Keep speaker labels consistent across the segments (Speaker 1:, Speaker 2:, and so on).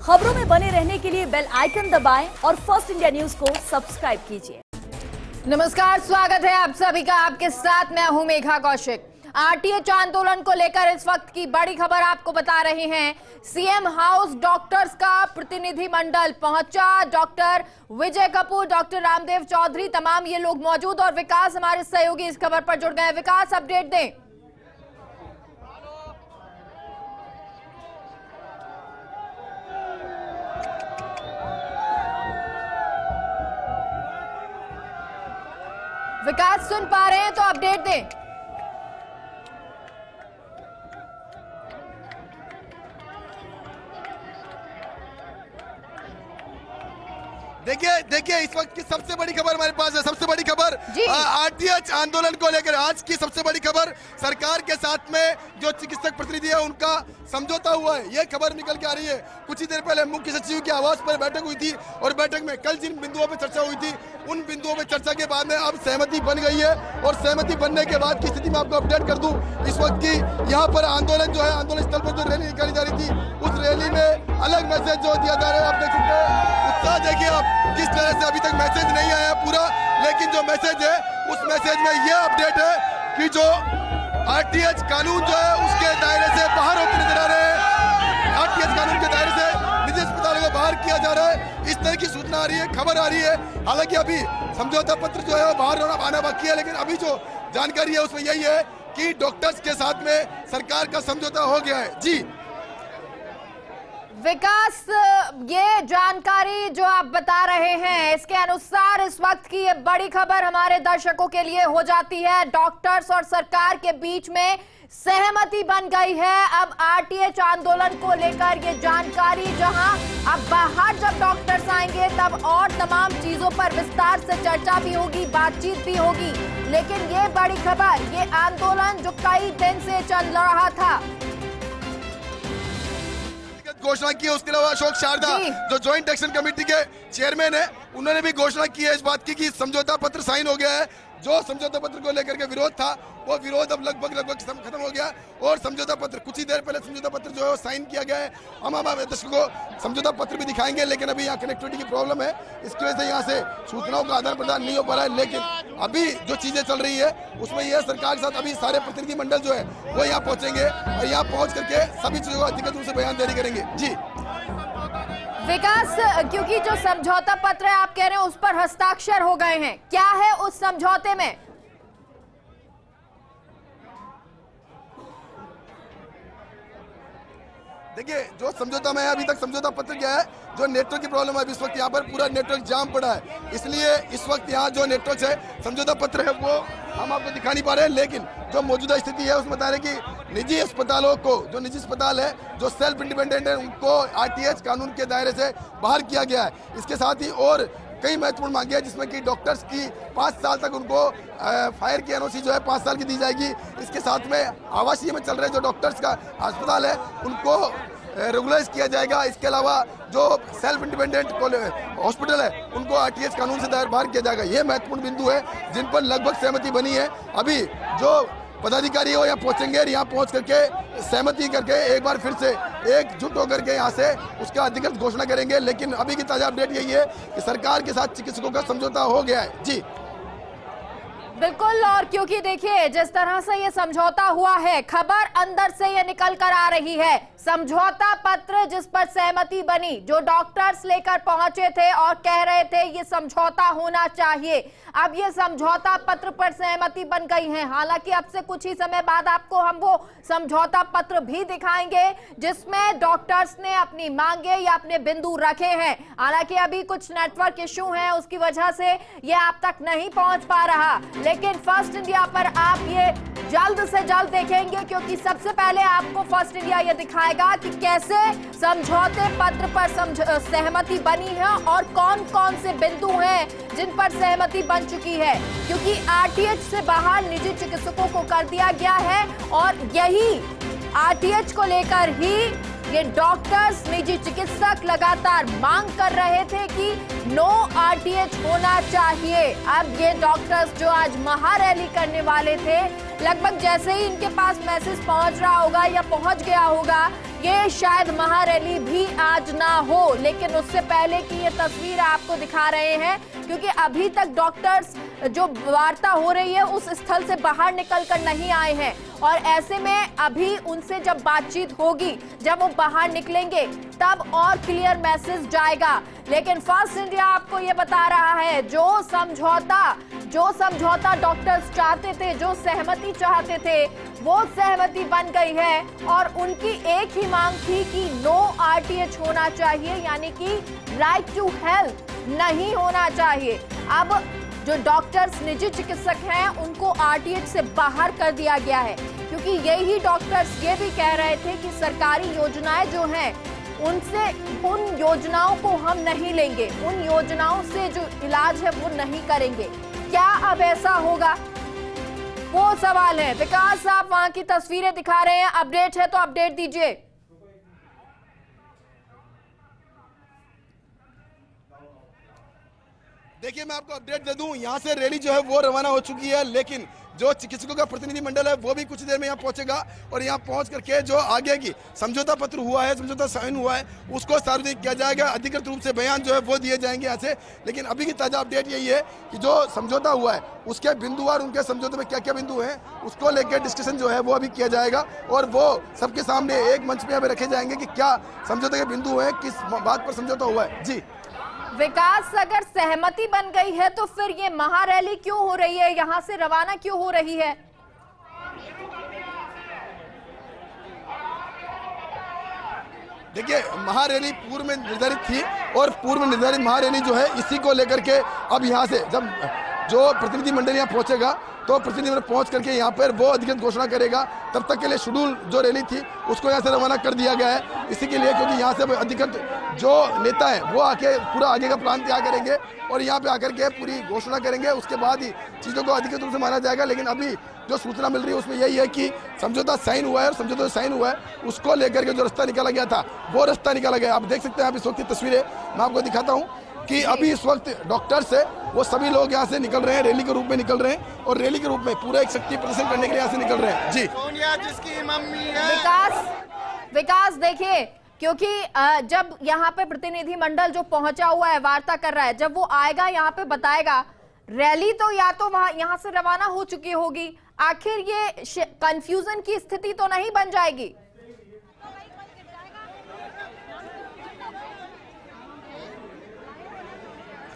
Speaker 1: खबरों में बने रहने के लिए बेल आइकन दबाएं और फर्स्ट इंडिया न्यूज को सब्सक्राइब कीजिए।
Speaker 2: नमस्कार, स्वागत है आप सभी का। आपके साथ मैं हूं मेघा कौशिक। आरटीएच आंदोलन को लेकर इस वक्त की बड़ी खबर आपको बता रहे हैं। सीएम हाउस डॉक्टर्स का प्रतिनिधि मंडल पहुंचा। डॉक्टर विजय कपूर, डॉक्टर रामदेव चौधरी, तमाम ये लोग मौजूद और विकास हमारे सहयोगी इस खबर पर जुड़ गए। विकास, अपडेट दें। विकास सुन पा रहे हैं तो अपडेट दें।
Speaker 3: देखिए इस वक्त की सबसे बड़ी खबर हमारे पास है। सबसे बड़ी खबर आरटीएच आंदोलन को लेकर आज की सबसे बड़ी खबर, सरकार के साथ में जो चिकित्सक प्रतिनिधि है उनका समझौता हुआ है, ये खबर निकल के आ रही है। कुछ ही देर पहले मुख्य सचिव के आवास पर बैठक हुई थी और बैठक में कल जिन बिंदुओं पर चर्चा हुई थी उन बिंदुओं पर चर्चा के बाद में अब सहमति बन गई है। और सहमति बनने के बाद की स्थिति में आपको अपडेट कर दूं, इस वक्त की यहाँ पर आंदोलन जो है, आंदोलन स्थल पर जो रैली निकाली जा रही थी उस रैली में अलग मैसेज जो दिया जा रहा है, आप देख सकते हैं। उत्साह देखिए आप किस तरह से, अभी तक मैसेज नहीं आया पूरा, लेकिन जो मैसेज है उस मैसेज में यह अपडेट है कि जो आरटीएच कानून जो है उसके दायरे से बाहर होते नजर आ रहे हैं। आरटीएच कानून के दायरे से निजी अस्पतालों को बाहर किया जा रहा है, इस तरह की सूचना आ रही है, खबर आ रही है। हालांकि अभी समझौता पत्र जो है वो बाहर आना बाकी है, लेकिन अभी जो जानकारी है उसमें यही है कि डॉक्टर्स के साथ में सरकार का समझौता हो गया है। जी
Speaker 2: विकास, ये जानकारी जो आप बता रहे हैं इसके अनुसार इस वक्त की ये बड़ी खबर हमारे दर्शकों के लिए हो जाती है। डॉक्टर्स और सरकार के बीच में सहमति बन गई है। अब आरटीएच आंदोलन को लेकर ये जानकारी, जहां अब बाहर जब डॉक्टर्स आएंगे तब और तमाम चीजों पर विस्तार से चर्चा भी होगी, बातचीत भी होगी। लेकिन ये बड़ी खबर, ये आंदोलन जो कई दिन से चल रहा था,
Speaker 3: घोषणा की है। उसके अलावा अशोक शारदा जो ज्वाइंट एक्शन कमेटी के चेयरमैन है, उन्होंने भी घोषणा की है इस बात की कि समझौता पत्र साइन हो गया है। जो समझौता पत्र को लेकर के विरोध था वो विरोध अब लगभग खत्म हो गया और समझौता पत्र कुछ ही देर पहले समझौता पत्र जो है वो साइन किया गया है। हम हमारे दर्शकों को समझौता पत्र भी दिखाएंगे, लेकिन अभी यहाँ कनेक्टिविटी की प्रॉब्लम है, इसकी वजह से यहाँ से सूचनाओं का आदान प्रदान नहीं हो पा रहा है। लेकिन अभी जो चीजें चल रही है उसमें यह सरकार के साथ अभी सारे प्रतिनिधि मंडल जो है वो यहाँ पहुंचेंगे और यहाँ पहुंच करके सभी चीजों का अधिकृत रूप से बयान जारी करेंगे। जी
Speaker 2: विकास, क्योंकि जो समझौता पत्र है आप कह रहे हैं उस पर हस्ताक्षर हो गए हैं, क्या है उस समझौते में?
Speaker 3: देखिए जो समझौता में है, अभी तक समझौता पत्र क्या है, जो नेटवर्क की प्रॉब्लम है इस वक्त यहाँ पर पूरा नेटवर्क जाम पड़ा है, इसलिए इस वक्त यहाँ जो नेटवर्क है, समझौता पत्र है वो हम आपको दिखा नहीं पा रहे हैं। लेकिन जो मौजूदा स्थिति है उसमें बता रहे कि निजी अस्पतालों को, जो निजी अस्पताल है जो सेल्फ इंडिपेंडेंट है, उनको आरटीएच कानून के दायरे से बाहर किया गया है। इसके साथ ही और कई महत्वपूर्ण मांगे हैं, जिसमें कि डॉक्टर्स की 5 साल तक उनको फायर की एनओसी जो है 5 साल की दी जाएगी। इसके साथ में आवासीय में चल रहे जो डॉक्टर्स का अस्पताल है उनको रेगुलराइज किया जाएगा। इसके अलावा जो सेल्फ इंडिपेंडेंट हॉस्पिटल है उनको आरटीएच कानून से बाहर किया जाएगा। ये महत्वपूर्ण बिंदु है जिन पर लगभग सहमति बनी है। अभी जो पदाधिकारी है वो यहाँ पहुंचेंगे और यहाँ पहुंच करके सहमति करके एक बार फिर से एकजुट होकर के यहाँ से उसका अधिकृत घोषणा करेंगे। लेकिन अभी की ताजा अपडेट यही है कि सरकार के साथ चिकित्सकों का समझौता हो गया है। जी
Speaker 2: बिल्कुल, और क्योंकि देखिए जिस तरह से ये समझौता हुआ है, खबर अंदर से ये निकल कर आ रही है। समझौता पत्र जिस पर सहमति बनी, जो डॉक्टर्स लेकर पहुंचे थे और कह रहे थे ये समझौता होना चाहिए, अब ये समझौता पत्र पर सहमति बन गई है। हालांकि अब से कुछ ही समय बाद आपको हम वो समझौता पत्र भी दिखाएंगे जिसमें डॉक्टर्स ने अपनी मांगे या अपने बिंदु रखे हैं। हालांकि अभी कुछ नेटवर्क इश्यू है, उसकी वजह से ये आप तक नहीं पहुंच पा रहा, लेकिन फर्स्ट इंडिया पर आप ये जल्द से जल्द देखेंगे, क्योंकि सबसे पहले आपको फर्स्ट इंडिया ये दिखाएगा कि कैसे समझौते पत्र पर सहमति बनी है और कौन कौन से बिंदु हैं जिन पर सहमति बन चुकी है। क्योंकि आरटीएच से बाहर निजी चिकित्सकों को कर दिया गया है और यही आरटीएच को लेकर ही ये डॉक्टर्स, निजी चिकित्सक लगातार मांग कर रहे थे कि नो आरटीएच होना चाहिए। अब ये डॉक्टर्स जो आज महारैली करने वाले थे, लगभग जैसे ही इनके पास मैसेज पहुंच रहा होगा या पहुंच गया होगा ये शायद महारैली भी आज ना हो, लेकिन उससे पहले की ये तस्वीर आपको दिखा रहे हैं, क्योंकि अभी तक डॉक्टर्स जो वार्ता हो रही है उस स्थल से बाहर निकलकर नहीं आए हैं, और ऐसे में अभी उनसे जब बातचीत होगी, जब वो बाहर निकलेंगे तब और क्लियर मैसेज जाएगा। लेकिन फर्स्ट इंडिया आपको ये बता रहा है, जो समझौता डॉक्टर्स चाहते थे, जो सहमति चाहते थे, वो सहमति बन गई है, और उनकी एक ही मांग थी कि नो आरटीएच होना चाहिए, यानी कि राइट टू हेल्थ नहीं होना चाहिए। अब जो डॉक्टर्स निजी चिकित्सक हैं उनको आरटीएच से बाहर कर दिया गया है, क्योंकि यही डॉक्टर्स ये भी कह रहे थे कि सरकारी योजनाएं जो हैं उनसे, उन योजनाओं को हम नहीं लेंगे, उन योजनाओं से जो इलाज है वो नहीं करेंगे। क्या अब ऐसा होगा, वो सवाल है। विकास साहब वहां की तस्वीरें दिखा रहे हैं, अपडेट है तो अपडेट दीजिए।
Speaker 3: देखिए मैं आपको अपडेट दे दूं, यहाँ से रैली जो है वो रवाना हो चुकी है, लेकिन जो चिकित्सकों का प्रतिनिधि मंडल है वो भी कुछ देर में यहाँ पहुंचेगा, और यहाँ पहुंच करके जो आगे की समझौता पत्र हुआ है, समझौता साइन हुआ है, उसको सार्वजनिक किया जाएगा। अधिकृत रूप से बयान जो है वो दिए जाएंगे यहाँ से। लेकिन अभी की ताजा अपडेट यही है कि जो समझौता हुआ है उसके बिंदुवार, उनके समझौते में क्या क्या बिंदु हैं उसको लेकर डिस्कशन जो है वो अभी किया जाएगा, और वो सबके सामने एक मंच पे अभी रखे जाएंगे कि क्या समझौते के बिंदु हैं, किस बात पर समझौता हुआ है। जी
Speaker 2: विकास, अगर सहमति बन गई है तो फिर ये महारैली क्यों हो रही है, यहाँ से रवाना क्यों हो रही है?
Speaker 3: देखिए महारैली पूर्व में निर्धारित थी, और पूर्व में निर्धारित महारैली जो है इसी को लेकर के अब यहाँ से जब जो प्रतिनिधि मंडल यहाँ पहुंचेगा तो प्रतिनिधि मंडल पहुंच करके यहाँ पर वो अधिकृत घोषणा करेगा। तब तक के लिए शेड्यूल जो रैली थी उसको यहाँ से रवाना कर दिया गया है, इसी के लिए, क्योंकि यहाँ से अधिकृत जो नेता है वो आके पूरा आगे का प्लान तैयार करेंगे और यहाँ पे आकर के पूरी घोषणा करेंगे। उसके बाद ही चीज़ों को अधिकृत रूप से माना जाएगा। लेकिन अभी जो सूचना मिल रही है उसमें यही है कि समझौता साइन हुआ है, और समझौता साइन हुआ है उसको लेकर के जो रास्ता निकाला गया था वो रास्ता निकाला गया। आप देख सकते हैं, आप इस वक्त की तस्वीरें मैं आपको दिखाता हूँ कि अभी इस वक्त डॉक्टर्स है वो सभी लोग यहाँ से निकल रहे हैं, रैली के रूप में निकल रहे हैं, और रैली के रूप में पूरा एक शक्ति प्रदर्शन करने के लिए यहाँ से निकल रहे हैं। जी
Speaker 4: सोनिया जिसकी मम्मी है।
Speaker 2: विकास देखिए, क्योंकि जब यहाँ पे प्रतिनिधि मंडल जो पहुंचा हुआ है, वार्ता कर रहा है, जब वो आएगा यहाँ पे बताएगा, रैली तो या तो वहां यहाँ से रवाना हो चुकी होगी, आखिर ये कंफ्यूजन की स्थिति तो नहीं बन जाएगी?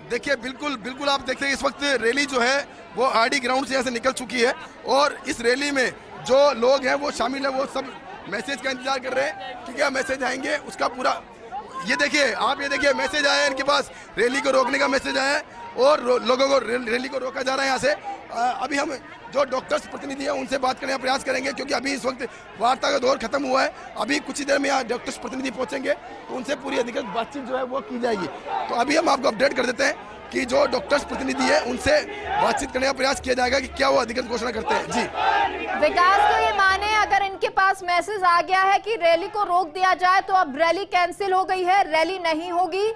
Speaker 3: देखिए बिल्कुल बिल्कुल, आप देखते हैं इस वक्त रैली जो है वो आरडी ग्राउंड से यहाँ से निकल चुकी है, और इस रैली में जो लोग हैं वो शामिल है, वो सब मैसेज का इंतजार कर रहे हैं कि क्या मैसेज आएंगे उसका पूरा। ये देखिए, आप ये देखिए मैसेज आया है इनके पास, रैली को रोकने का मैसेज आया है, और लोगों को रैली को रोका जा रहा है यहाँ से। अभी हम जो डॉक्टर्स प्रतिनिधि हैं उनसे बात करने का प्रयास करेंगे, क्योंकि अभी इस वक्त वार्ता का दौर खत्म हुआ है। अभी कुछ ही देर में यहाँ डॉक्टर्स प्रतिनिधि पहुंचेंगे तो उनसे पूरी अधिकृत बातचीत जो है वो की जाएगी। तो अभी हम आपको अपडेट कर देते हैं कि जो डॉक्टर्स प्रतिनिधि है उनसे बातचीत करने का प्रयास किया जाएगा कि क्या वो अधिकृत घोषणा करते हैं। जी
Speaker 2: विकास, तो ये माने अगर इनके पास मैसेज आ गया है कि रैली को रोक दिया जाए, तो अब रैली कैंसिल हो गई है, रैली नहीं होगी?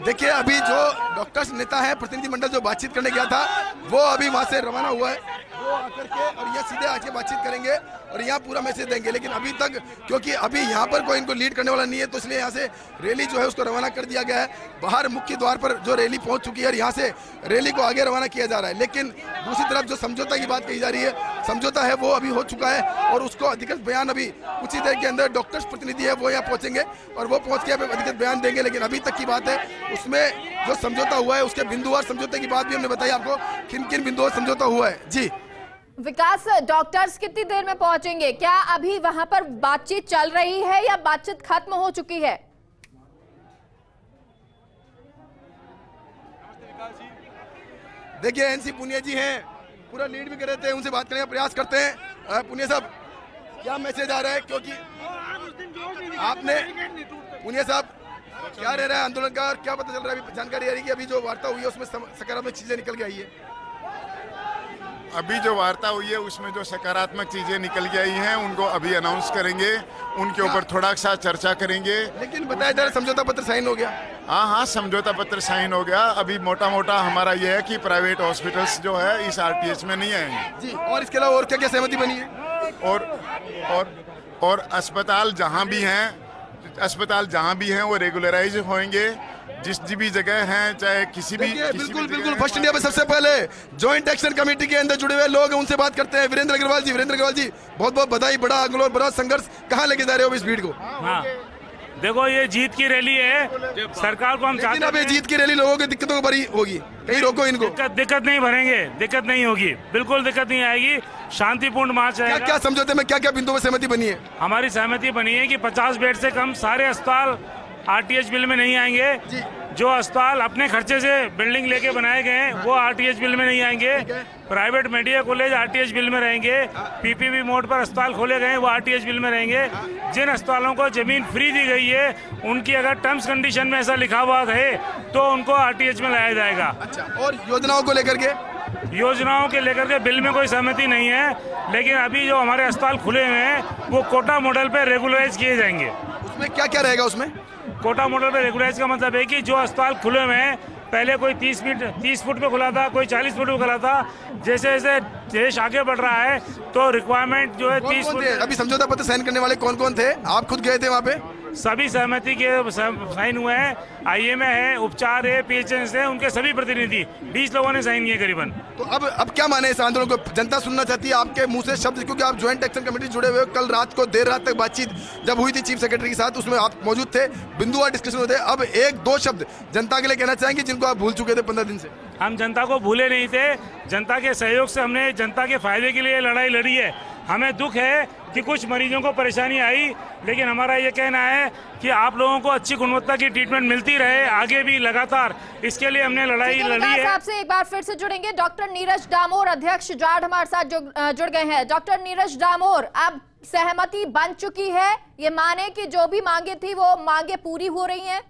Speaker 3: देखिए अभी जो डॉक्टर्स नेता है, प्रतिनिधि मंडल जो बातचीत करने गया था वो अभी वहां से रवाना हुआ है, वो आकर के और ये सीधे आके बातचीत करेंगे और यहाँ पूरा मैसेज देंगे। लेकिन अभी तक क्योंकि अभी यहाँ पर कोई इनको लीड करने वाला नहीं है, तो इसलिए यहाँ से रैली जो है उसको रवाना कर दिया गया है। बाहर मुख्य द्वार पर जो रैली पहुंच चुकी है और यहाँ से रैली को आगे रवाना किया जा रहा है। लेकिन दूसरी तरफ जो समझौता की बात कही जा रही है, समझौता है वो अभी हो चुका है, और उसको अधिकृत बयान अभी कुछ ही देर के अंदर डॉक्टर्स प्रतिनिधि है वो यहाँ पहुंचेंगे और वो पहुंच के अधिकृत बयान देंगे। लेकिन अभी तक की बात है उसमें जो समझौता हुआ है उसके बिंदुवार समझौते की बात भी हमने बताई आपको, किन किन बिंदुओं समझौता हुआ है। जी
Speaker 2: विकास, डॉक्टर्स कितनी देर में पहुंचेंगे? क्या अभी वहां पर बातचीत चल रही है या बातचीत खत्म हो चुकी है?
Speaker 3: देखिए एनसी पुनिया जी हैं, पूरा लीड भी कर रहे थे, उनसे बात करने का प्रयास करते हैं। पुनिया साहब, क्या मैसेज आ रहा है? क्योंकि आपने पुनिया साहब क्या रह रहा है आंदोलन का और क्या पता चल रहा है? अभी जानकारी आ रही है कि अभी जो वार्ता हुई है उसमें सकारात्मक चीजें निकल के आई है।
Speaker 5: अभी जो वार्ता हुई है उसमें जो सकारात्मक चीजें निकल के आई हैं उनको अभी अनाउंस करेंगे, उनके ऊपर थोड़ा सा चर्चा करेंगे।
Speaker 3: लेकिन बताया जा रहा है समझौता पत्र साइन हो गया।
Speaker 5: हाँ, समझौता पत्र साइन हो गया। अभी मोटा मोटा हमारा ये है कि प्राइवेट हॉस्पिटल्स जो है इस आरटीएच में नहीं आएंगे
Speaker 3: जी। और इसके अलावा और क्या क्या सहमति बनी है?
Speaker 5: और अस्पताल जहाँ भी हैं वो रेगुलराइज होंगे, जिस भी जगह हैं, चाहे किसी भी
Speaker 3: बिल्कुल फर्स्ट इंडिया में सबसे पहले ज्वाइंट एक्शन कमेटी के अंदर जुड़े हुए लोग हैं, उनसे बात करते हैं। वीरेंद्र अग्रवाल जी, बहुत बहुत बधाई। बड़ा संघर्ष, कहाँ लेके जा रहे हो इस भीड़ को?
Speaker 6: हाँ, देखो ये जीत की रैली है, सरकार को हम चाहते हैं।
Speaker 3: जीत की रैली लोगों की दिक्कतों को भरी होगी, कहीं रोको इनको।
Speaker 6: दिक्कत नहीं भरेंगे, दिक्कत नहीं होगी, बिल्कुल दिक्कत नहीं आएगी, शांतिपूर्ण मार्च रहेगा।
Speaker 3: क्या समझौते में क्या बिंदुओं में सहमति बनी है?
Speaker 6: हमारी सहमति बनी है कि 50 बेड से कम सारे अस्पताल आरटीएच बिल में नहीं आएंगे। जो अस्पताल अपने खर्चे से बिल्डिंग लेके बनाए गए हैं वो आरटीएच बिल में नहीं आएंगे। Private medical college RTH bill में रहेंगे। पीपीपी मोड पर अस्पताल खोले गए वो आरटीएच बिल में रहेंगे। जिन अस्पतालों को जमीन फ्री दी गई है उनकी अगर टर्म्स कंडीशन में ऐसा लिखा हुआ है तो उनको आरटीएच में लाया जाएगा।
Speaker 3: अच्छा, और योजनाओं को लेकर के बिल में कोई सहमति नहीं है, लेकिन अभी जो हमारे अस्पताल खुले हुए हैं वो कोटा मॉडल पे रेगुलराइज किए जाएंगे। उसमें क्या क्या रहेगा? उसमें
Speaker 6: कोटा मॉडल पे रेगुलराइज का मतलब है कि जो अस्पताल खुले हुए हैं, पहले कोई 30 फुट पे खुला था, कोई 40 फुट पे खुला था। जैसे जैसे देश आगे बढ़ रहा है तो रिक्वायरमेंट जो है 30 फुट।
Speaker 3: अभी समझौता पत्र साइन करने वाले कौन कौन थे? आप खुद गए थे वहाँ पे?
Speaker 6: सभी सहमति के साइन हुए हैं। आईएमए है, उपचार है, पीएचएस है, उनके सभी प्रतिनिधि 20 लोगों ने साइन किए करीबन।
Speaker 3: तो अब क्या माने इस आंदोलन को? जनता सुनना चाहती है आपके मुंह से शब्द, क्योंकि आप ज्वाइंट एक्शन कमेटी जुड़े हुए हो। कल रात को देर रात तक बातचीत जब हुई थी चीफ सेक्रेटरी के साथ, उसमें आप मौजूद थे, बिंदुवार डिस्कशन होते। अब 1-2 शब्द जनता के लिए कहना चाहेंगे जिनको आप भूल चुके थे 15 दिन से।
Speaker 6: हम जनता को भूले नहीं थे, जनता के सहयोग से हमने जनता के फायदे के लिए लड़ाई लड़ी है। हमें दुख है कि कुछ मरीजों को परेशानी आई, लेकिन हमारा ये कहना है कि आप लोगों को अच्छी गुणवत्ता की ट्रीटमेंट मिलती रहे आगे भी लगातार, इसके लिए हमने लड़ाई लड़ी है।
Speaker 2: आपसे एक बार फिर से जुड़ेंगे डॉक्टर नीरज डामोर, अध्यक्ष जाट हमारे साथ जुड़ गए हैं। डॉक्टर नीरज डामोर, अब सहमति बन चुकी है, ये माने कि जो भी मांगे थी वो मांगे पूरी हो रही हैं?